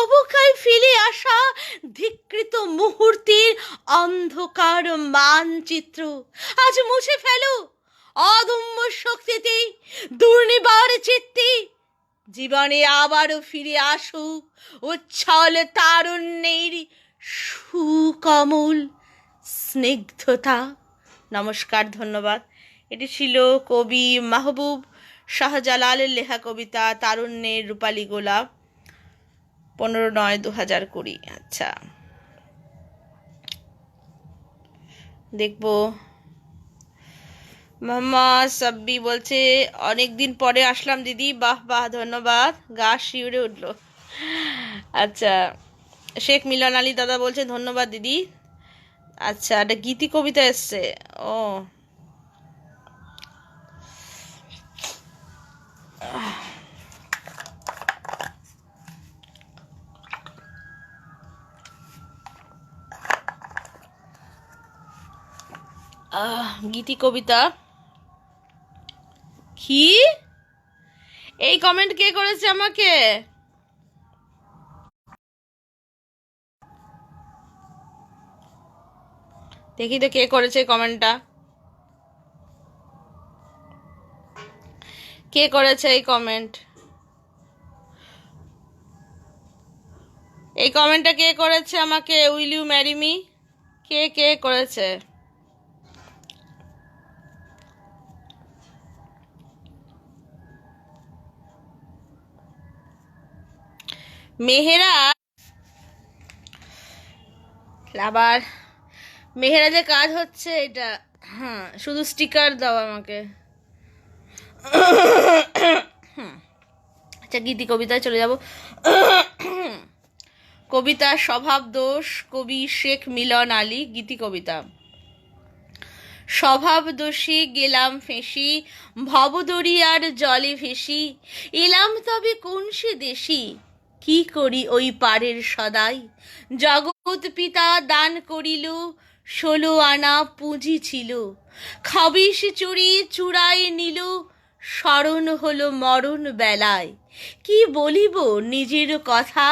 অবকায় ফেলে আসা ধিকৃত মুহূর্তের অন্ধকার মানচিত্র আজ মুছে ফেলো অদম্য শক্তিতে, দুর্নিবার চিত্তে, জীবনে আবারও ফিরে আসুক উচ্ছল তারুণ্যের সুকমল স্নিগ্ধতা। নমস্কার, ধন্যবাদ। এটি ছিল কবি মাহবুব শাহজালালের লেখা কবিতা তারুণ্যের রূপালী গোলাপ, 15/9/2020। আচ্ছা, দেখবো। মোহাম্মদ সাব্বি বলছে অনেকদিন পরে আসলাম দিদি, বাহ বাহ, ধন্যবাদ, গা শিউরে উঠলো। আচ্ছা, শেখ মিলন আলী দাদা বলছে ধন্যবাদ দিদি। আচ্ছা, একটা গীতি কবিতা এসছে। ও গীতি কবিতা কি? এই কমেন্ট কে করেছে আমাকে? দেখি তো কে করেছে কমেন্টটা, কে করেছে এই কমেন্ট? এই কমেন্টটা কে করেছে আমাকে? Will you marry me? কে কে করেছে? মেহেরা, আবার মেহেরাজে কাজ হচ্ছে এটা। হ্যাঁ, শুধু স্টিকার দাও আমাকে। গীতি কবিতায় চলে যাব। কবিতা স্বভাব দোষ, কবি শেখ মিলন আলী। গীতি কবিতা। স্বভাব দোষী গেলাম ফেঁসি, ভবদরিয়ার জলে ভেসি, এলাম তবে কোন সে দেশি, কি করি ওই পারের সদাই। জগৎ পিতা দান করিল, 16 আনা পুঁজি ছিল, খবিস চুরি চূড়ায় নিল, স্মরণ হলো মরণ বেলায়। কি বলিব নিজের কথা,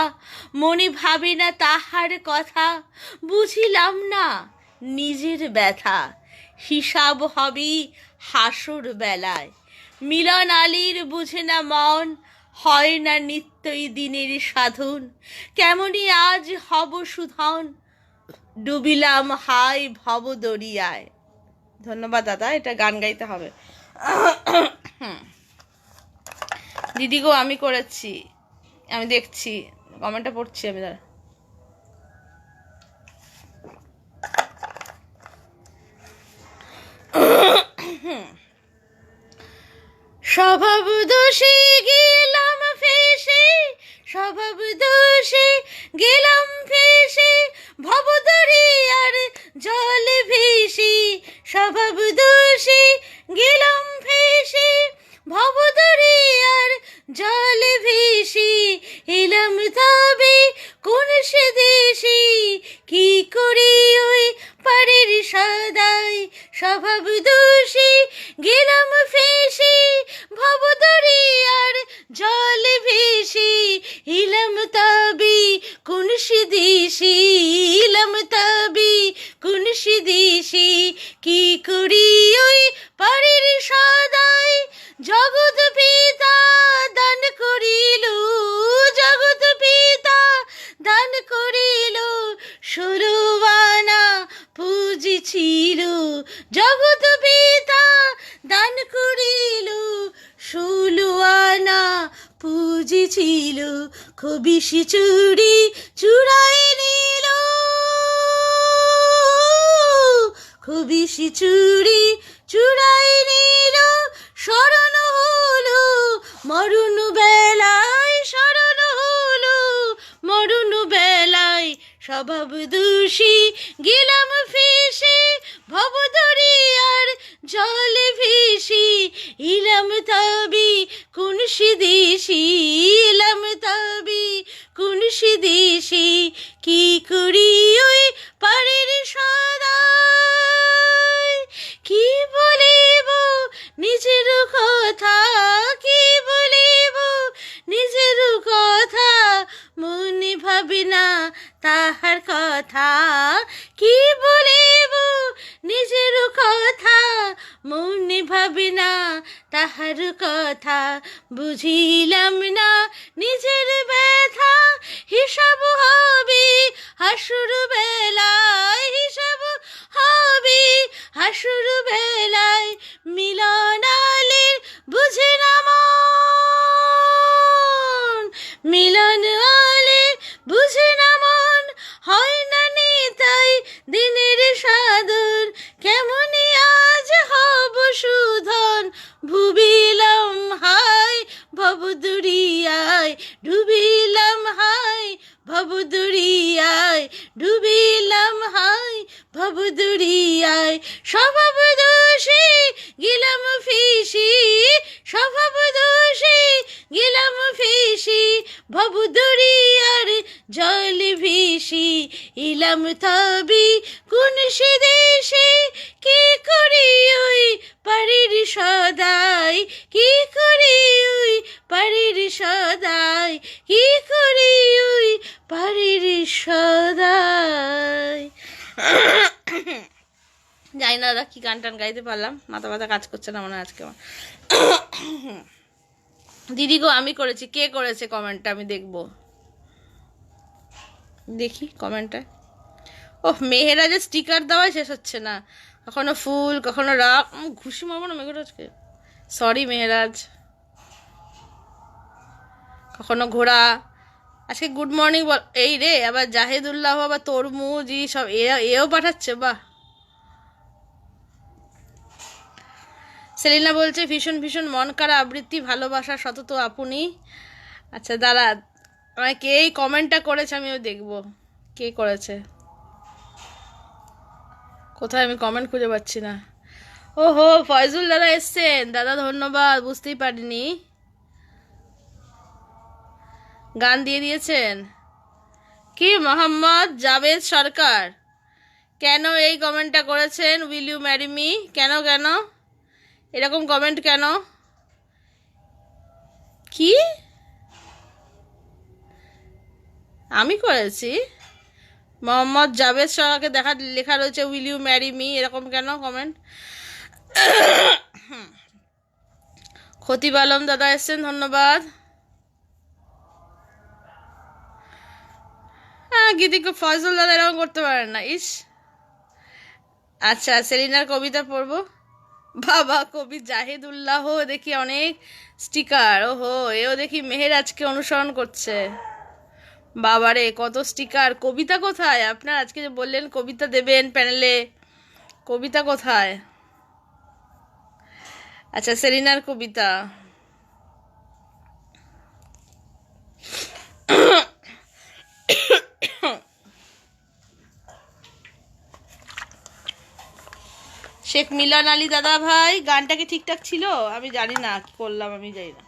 মনে ভাবে না তাহার কথা, বুঝিলাম না নিজের ব্যথা, হিসাব হবে হাসর বেলায়। মিলন আলীর বুঝে না মন, হয় না নিত্যই দিনের সাধন, কেমনি আজ হব সুধন, ডুবিলাম হাই ভব দরিয়ায়। ধন্যবাদ দাদা, এটা গান গাইতে হবে। দিদি গো আমি করেছি, আমি দেখছি কমেন্টটা পড়ছি আমি। দাঁড়া, স্বভাব দোষে গেলাম ফেসে, স্বভাব দোষে গেলাম ফেসে, ভবদরিয়ার জল ভেসে, স্বভাব দোষে গেলাম ফেসে, ভবদরিয়ার জল ভেসে, এলাম তবে কোন সে দেশে, কি করি ওই পারের সদাই। স্বভাব দোষে গেলাম ফেসে, ভবদরিয়ার জল ভেসে, এলাম তবে কোন সে দেশে, এলাম তবে কোন সে দেশে, কি করি ওই পারের সদাই। জগৎ পিতা দান করিল, জগৎ পিতা দান করিল, 16 আনা পুঁজি ছিল, জগৎ পিতা দান করিল, 16 আনা পুঁজি ছিল, খবিস চুরি চূড়ায় নিল, খবিস চুরি চূড়ায় নিল, স্মরণ হলো মরণ বেলায়, স্মরণ হলো মরণ বেলায়। স্বভাব দোষী গেলাম ফেসে, ভবদরিয়ার জল ভেসে, এলাম তবে কোন সে দেশে, এলাম তবে কোন সে দেশে, কি করি ওই পারের সদাই। কি বলিব নিজের কথা, কি বলিব নিজের কথা, মনে ভাবে না তাহার কথা, কি বলিব নিজের কথা, মনে ভাবে না তাহার কথা, বুঝিলাম না নিজের ব্যথা, হিসাব হবে হাসুর বেলায়, হিসাব হবে হাসুর বেলায়। মিলন আলীর বুঝে না মন, মিলন আলীর বুঝে না মন, হয় না নিতাই দিনের সাধন, কেমনি আজ হব সুধন, ভুবিলাম হাই ভবদরিয়ায়, ডুবিলাম হাই ভবদরিয়ায়, ডুবিলাম হাই ভবদরিয়ায়। স্বভাব দোষে গেলাম ফেসে, স্বভাব দোষে গেলাম ফেসে, ভবদরিয়ার জল ভেসে, এলাম তবে কোন সে দেশে, কি করি ওই পারের সদাই, কি করি ওই পারের সদাই, কি করি ওই পারের সদাই। জানি না দাদা কি গান টান গাইতে পারলাম, মাথা ব্যথা কাজ করছে না মনে হয় আজকে আমার। দিদি গো আমি করেছি, কে করেছে কমেন্টটা আমি দেখবো, দেখি কমেন্টটা। ওহ, মেহেরাজের স্টিকার দেওয়াই শেষ হচ্ছে না, কখনো ফুল কখনো রাগ, ঘুষি মারবো না মেঘরাজকে, সরি মেহেরাজ। কখনো ঘোড়া, আজকে গুড মর্নিং বল, এই রে আবার জাহিদুল্লাহ, আবার তরমুজ সব এও পাঠাচ্ছে, বাহ। সেলিনা বলছে ভীষণ ভীষণ মন কাড়া আবৃত্তি, ভালোবাসা সতত আপনি। আচ্ছা দাঁড়া, আমায় কে এই কমেন্টটা করেছে আমিও দেখবো কে করেছে। কোথায় আমি কমেন্ট খুঁজে পাচ্ছি না। ওহো, ফয়জুল দাদা এসছেন, দাদা ধন্যবাদ, বুঝতেই পারিনি। গান দিয়ে দিয়েছেন কি মোহাম্মদ জাভেদ সরকার? কেন এই কমেন্টটা করেছেন, উইল ইউ ম্যারি মি? কেন কেন এরকম কমেন্ট কেন? কি আমি করেছি? মোহাম্মদ জাভেদ সরকারকে লেখা রয়েছে উইল ইউ ম্যারি মি, এরকম কেন কমেন্ট? খতিব আলম দাদা এসছেন, ধন্যবাদ। হ্যাঁ, গীতিক ফয়জুল দাদা এরকম করতে পারেন না, ইস। আচ্ছা, সেলিনার কবিতা পড়বো। বাবা, কবি জাহিদুল্লাহ দেখি অনেক স্টিকার। ওহো, এও দেখি মেহেরাজকে অনুসরণ করছে। বাবারে, কত স্টিকার! কবিতা কোথায় আপনার? আজকে যে বললেন কবিতা দেবেন প্যানেলে, কবিতা কোথায়? আচ্ছা, সেলিনার কবিতা। শেখ মিলন আলী দাদা ভাই, গানটা কি ঠিকঠাক ছিল? আমি জানি না কি করলাম, আমি জানি না।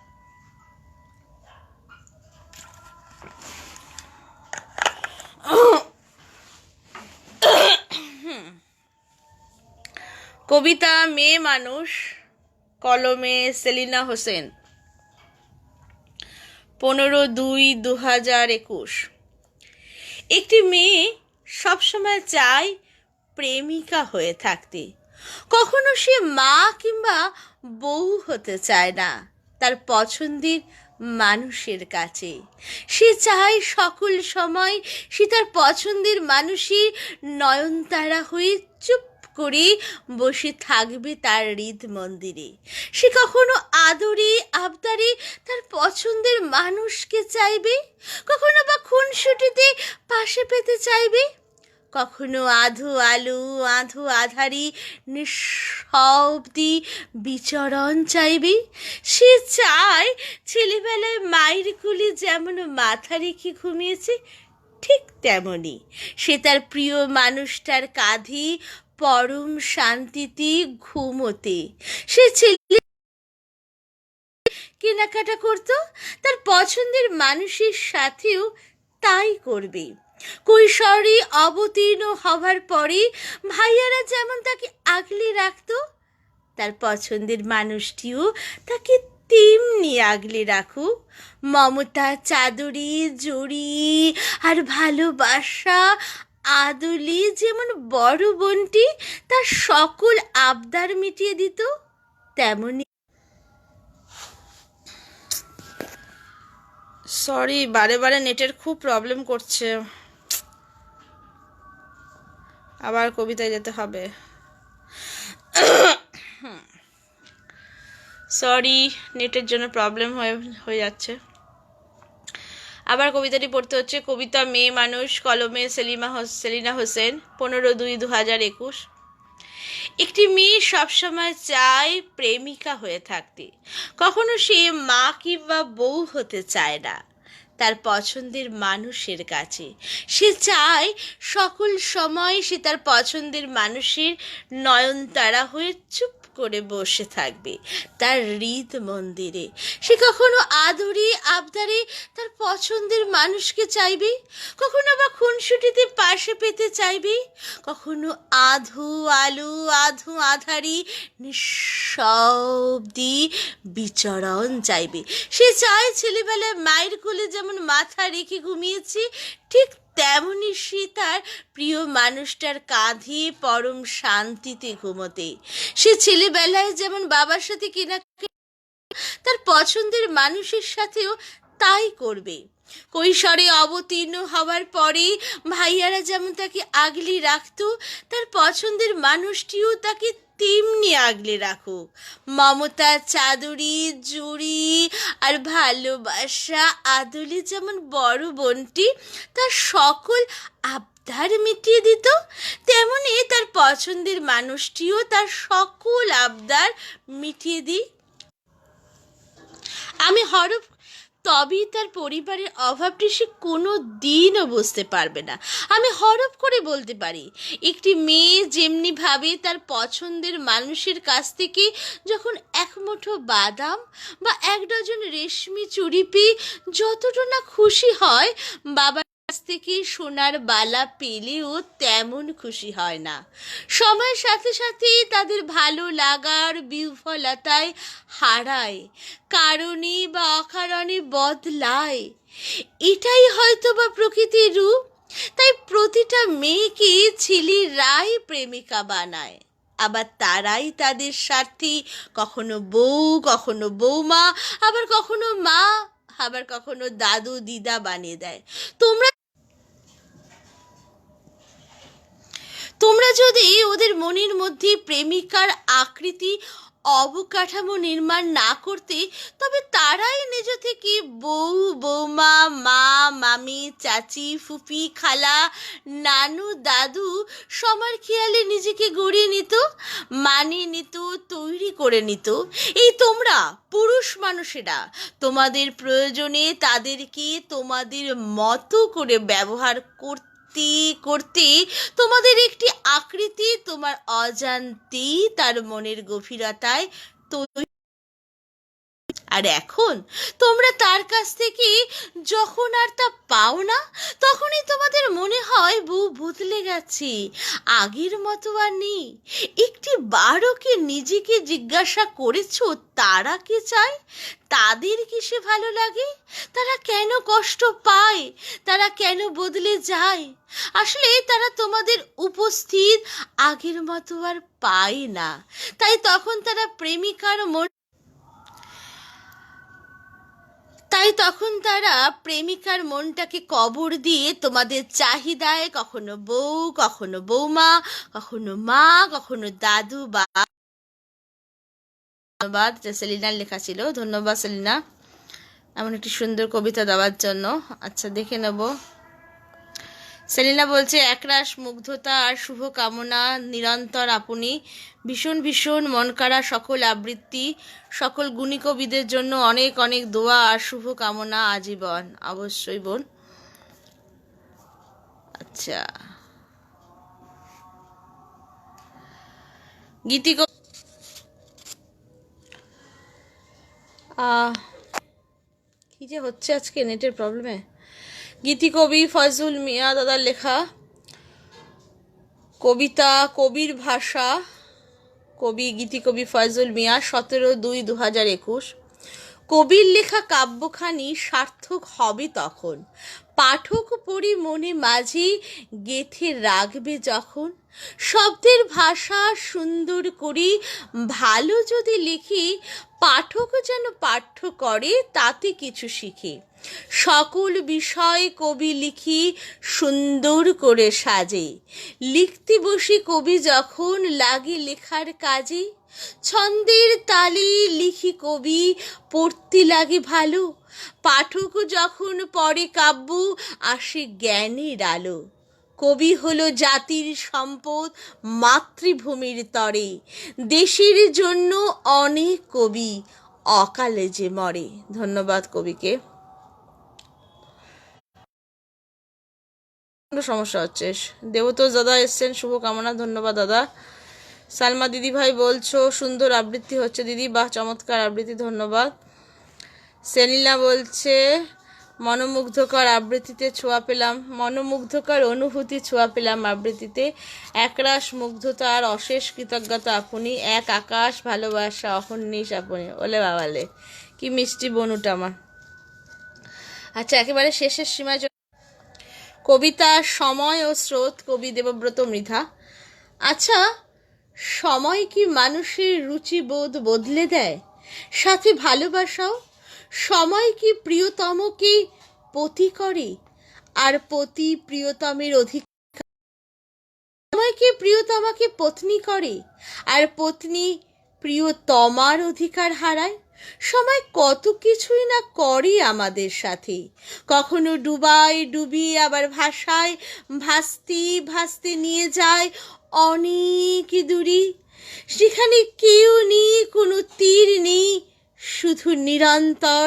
কবিতা মেয়ে মানুষ, কলমে সেলিনা হোসেন, 15/2/2021। একটি মেয়ে সবসময় চায় প্রেমিকা হয়ে থাকতে। কখনো সে মা কিংবা বউ হতে চায় না তার পছন্দের মানুষের কাছে। সে চায় সকল সময় সে তার পছন্দের মানুষের নয়নতারা হয়ে চুপ করে বসে থাকবে তার হৃদ মন্দিরে। সে কখনো আদরে আবদারে তার পছন্দের মানুষকে চাইবে, কখনো বা খুনসুটিতে পাশে পেতে চাইবে, কখনো আধো আলো আধো আধারি নিঃশব্দে বিচরণ চাইবে। সে চায় ছেলেবেলায় মায়ের কোলে যেমন মাথা রেখে ঘুমিয়েছে ঠিক তেমনই সে তার প্রিয় মানুষটার কাঁধে পরম শান্তিতে ঘুমোতে। সে ছেলে কেনাকাটা করত, তার পছন্দের মানুষের সাথেও তাই করবে। কৈশোরে অবতীর্ণ হবার পরে ভাইয়ারা যেমন তাকে আগলে রাখত, তার পছন্দের মানুষটিও তাকে তেমনি আগলে রাখুক। মমতা চাদরে জড়িয়ে আর ভালোবাসা আদলে যেমন বড় বোনটি তার সকল আবদার মিটিয়ে দিত, তেমনি। সরি, বারে বারে নেটের খুব প্রবলেম করছে, আবার কবিতায় যেতে হবে। সরি, নেটের জন্য প্রবলেম হয়ে যাচ্ছে। আবার কবিতাটি পড়তে হচ্ছে। কবিতা মেয়ে মানুষ, কলমে সেলিনা হোসেন, 15/2/2021। একটি মেয়ে সবসময় চায় প্রেমিকা হয়ে থাকতে। কখনো সে মা কিংবা বউ হতে চায় না তার পছন্দের মানুষের কাছে। সে চায় সকল সময় সে তার পছন্দের মানুষের নয়নতারা হয়ে চুপ করে বসে থাকবে তার হৃদ মন্দিরে। সে কখনো আদরে আবদারে তার পছন্দের মানুষকে চাইবে, কখনো বা খুনসুটিতে পাশে পেতে চাইবে, কখনো আধো আলো আধো আধারি নিঃশব্দে বিচরণ চাইবে। সে চায় ছেলেবেলায় মায়ের কোলে যেমন মাথা রেখে ঘুমিয়েছে ঠিক তেমনি সে তার প্রিয় মানুষটার কাঁধে পরম শান্তিতে ঘুমোতে। সে ছেলেবেলায় যেমন বাবার সাথে তার পছন্দের মানুষের সাথেও তাই করবে। কৈশোরে অবতীর্ণ হওয়ার পরে ভাইয়ারা যেমন তাকে আগলে রাখত, তার পছন্দের মানুষটিও তাকে তেমনি আগলে রাখুক। মমতা চাদরে জড়ি আর ভালোবাসা আদলে যেমন বড় বোনটি তার সকল আবদার মিটিয়ে দিত, তেমনি তার পছন্দের মানুষটিও তার সকল আবদার মিটিয়ে দিই। আমি হরফ তবেই তার পরিবারের অভাবটি সে কোনো দিনও বুঝতে পারবে না। আমি হরপ করে বলতে পারি, একটি মেয়ে যেমনিভাবে তার পছন্দের মানুষের কাছ থেকে যখন এক মুঠো বাদাম বা এক ডজন রেশমি চুড়ি পেয়ে যতটা না খুশি হয়, বাবার কাছ থেকে সোনার বালা পেলেও তেমন খুশি হয় না। সময়ের সাথে সাথে তাদের ভালো লাগার বিহ্বলতায় হারায়, কারণে বা অকারণে বদলায়। এটাই হয়তো বা প্রকৃতির রূপ। তাই প্রতিটা মেয়েকে ছেলেরাই প্রেমিকা বানায়, আবার তারাই তাদের স্বার্থে কখনো বউ, কখনো বৌমা, আবার কখনো মা, আবার কখনো দাদু দিদা বানিয়ে দেয়। তোমরা তোমরা যদি ওদের মনের মধ্যে প্রেমিকার আকৃতি অবকাঠামো নির্মাণ না করতে, তবে তারাই নিজ থেকে বউ, বৌমা, মা, মামি, চাচি, ফুপি, খালা, নানু, দাদু সবার খেয়ালে নিজেকে গড়িয়ে নিত, মানিয়ে নিত, তৈরি করে নিত। এই তোমরা পুরুষ মানুষেরা তোমাদের প্রয়োজনে তাদেরকে তোমাদের মতো করে ব্যবহার করতে করতে তোমাদের একটি আকৃতি তোমার অজান্তেই তার মনের গভীরতায় তৈরি। আর এখন তোমরা তার কাছ থেকে যখন আর তা পাও না, তখনই তোমাদের মনে হয় বউ বদলে গেছে, আগের মতো আর নেই। একটি বারও কি নিজেকে জিজ্ঞাসা করেছো তারা কি চায়, তাদের কিসে ভালো লাগে, তারা কেন কষ্ট পায়, তারা কেন বদলে যায়? আসলে তারা তোমাদের উপস্থিত আগের মতো আর পায় না। তাই তখন তারা প্রেমিকার মনটাকে কবর দিয়ে তোমাদের চাহিদায় কখনো বউ, কখনো বৌমা, কখনো মা, কখনো দাদু বা। ধন্যবাদ, সেলিনার লেখা ছিল। ধন্যবাদ সেলিনা এমন একটি সুন্দর কবিতা দেওয়ার জন্য। আচ্ছা, দেখে নেব। সেলিনা বলছে, একরাশ মুগ্ধতা আর শুভ কামনা নিরন্তর আপনি ভীষণ ভীষণ মন কাড়া সকল আবৃত্তি, সকল গুণী কবিদের জন্য অনেক অনেক দোয়া আর শুভ কামনা আজীবন। অবশ্যই বোন। আচ্ছা, গীতি কি যে হচ্ছে আজকে নেটের প্রবলেমে। গীতিকবি ফয়জুল মিয়া দাদার লেখা কবিতা কবির ভাষা, গীতিকবি ফয়জুল মিয়া, 17/2/2021। কবির লেখা কাব্যখানি সার্থক হবে তখন, পাঠক পড়ি মনে মাঝে গেথে রাখবে যখন। শব্দের ভাষা সুন্দর করি ভালো যদি লিখি, পাঠক যেন পাঠ্য করে তাতে কিছু শিখে। সকল বিষয় কবি লিখি সুন্দর করে সাজে, লিখতে বসি কবি যখন লাগে লেখার কাজে। ছন্দের তালে লিখি কবি পড়তে লাগে ভালো, পাঠক যখন পড়ে কাব্য আসে জ্ঞানের আলো। কবি হলো জাতির সম্পদ মাতৃভূমির তরে, দেশের জন্য অনেক কবি অকালে যে মরে। ধন্যবাদ কবিকে। সমস্যা হচ্ছে। দেবতোষ দাদা এসছেন, শুভকামনা। ধন্যবাদ দাদা। সালমা দিদি ভাই বলছো সুন্দর আবৃত্তি হচ্ছে দিদি, বাহ চমৎকার আবৃত্তি, ধন্যবাদ। সেলিনা বলছে মনোমুগ্ধকর আবৃত্তিতে ছোঁয়া পেলাম, মনোমুগ্ধকর অনুভূতি ছোঁয়া পেলাম আবৃত্তিতে। একরাশ মুগ্ধতা আর অশেষ কৃতজ্ঞতা আপনি, এক আকাশ ভালোবাসা অহর্নিশ আপনি। ওলে বাবালে, কি মিষ্টি বনুটা আমার। আচ্ছা, একেবারে শেষের সীমায় কবিতা সময় ও স্রোত, কবি দেবব্রত মৃধা। আচ্ছা, সময় কি মানুষের রুচিবোধ বদলে দেয়, সাথে ভালোবাসাও? সময় কি প্রিয়তমকে পতি করে, আর পতি প্রিয়তমের অধিকার? সময় কি প্রিয়তমাকে পত্নী করে, আর পত্নী প্রিয়তমার অধিকার হারায়? সময় কত কিছুই না করে আমাদের সাথে, কখনো ডুবায় ডুবিয়ে আবার ভাসায়, ভাসতে ভাসতে নিয়ে যায় অনেক দূরে, সেখানে কেউ নেই, কোনো তীর নেই, শুধু নিরন্তর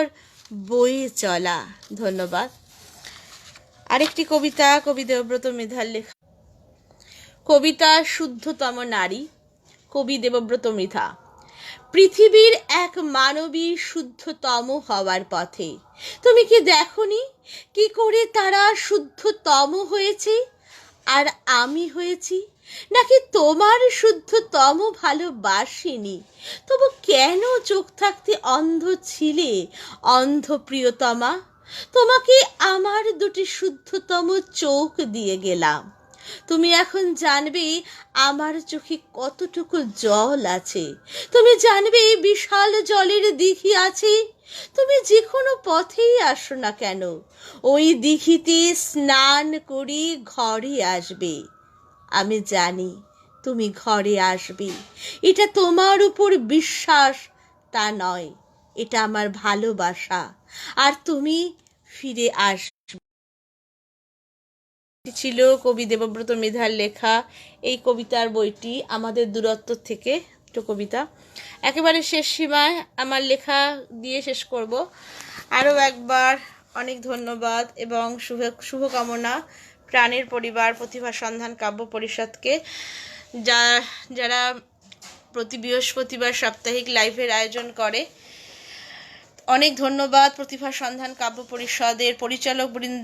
বয়ে চলা। ধন্যবাদ। আরেকটি কবিতা, কবি দেবব্রত মৃধার লেখা। কবিতা শুদ্ধতম নারী, কবি দেবব্রত মৃধা। পৃথিবীর এক মানবী শুদ্ধতম হওয়ার পথে। তুমি কি দেখনি কি করে তারা শুদ্ধতম হয়েছে আর আমি হয়েছি? নাকি তোমার শুদ্ধতম ভালোবাসিনি? তবু কেন চোখ থাকতে অন্ধ ছিলে, অন্ধ প্রিয়তমা? তোমাকে আমার দুটি শুদ্ধতম চোখ দিয়ে গেলাম। তুমি এখন জানবে আমার চোখে কতটুকু জল আছে। তুমি জানবে বিশাল জলের দিঘি আছে। তুমি যে কোনো পথেই আসো না কেন, ওই দিঘিতে স্নান করে ঘরে আসবে। আমি জানি তুমি ঘরে আসবে। এটা তোমার উপর বিশ্বাস তা নয়, এটা আমার ভালোবাসা। আর তুমি ফিরে আসবে। ছিল কবি দেবব্রত মৃধার লেখা এই কবিতার বইটি, আমাদের দূরত্ব থেকে একটু কবিতা। একেবারে শেষ সীমায় আমার লেখা দিয়ে শেষ করব। আরও একবার অনেক ধন্যবাদ এবং শুভকামনা প্রাণের পরিবার প্রতিভা সন্ধান কাব্য পরিষদকে, যারা প্রতি বৃহস্পতিবার সাপ্তাহিক লাইভের আয়োজন করে। অনেক ধন্যবাদ প্রতিভা সন্ধান কাব্য পরিষদের পরিচালক বৃন্দ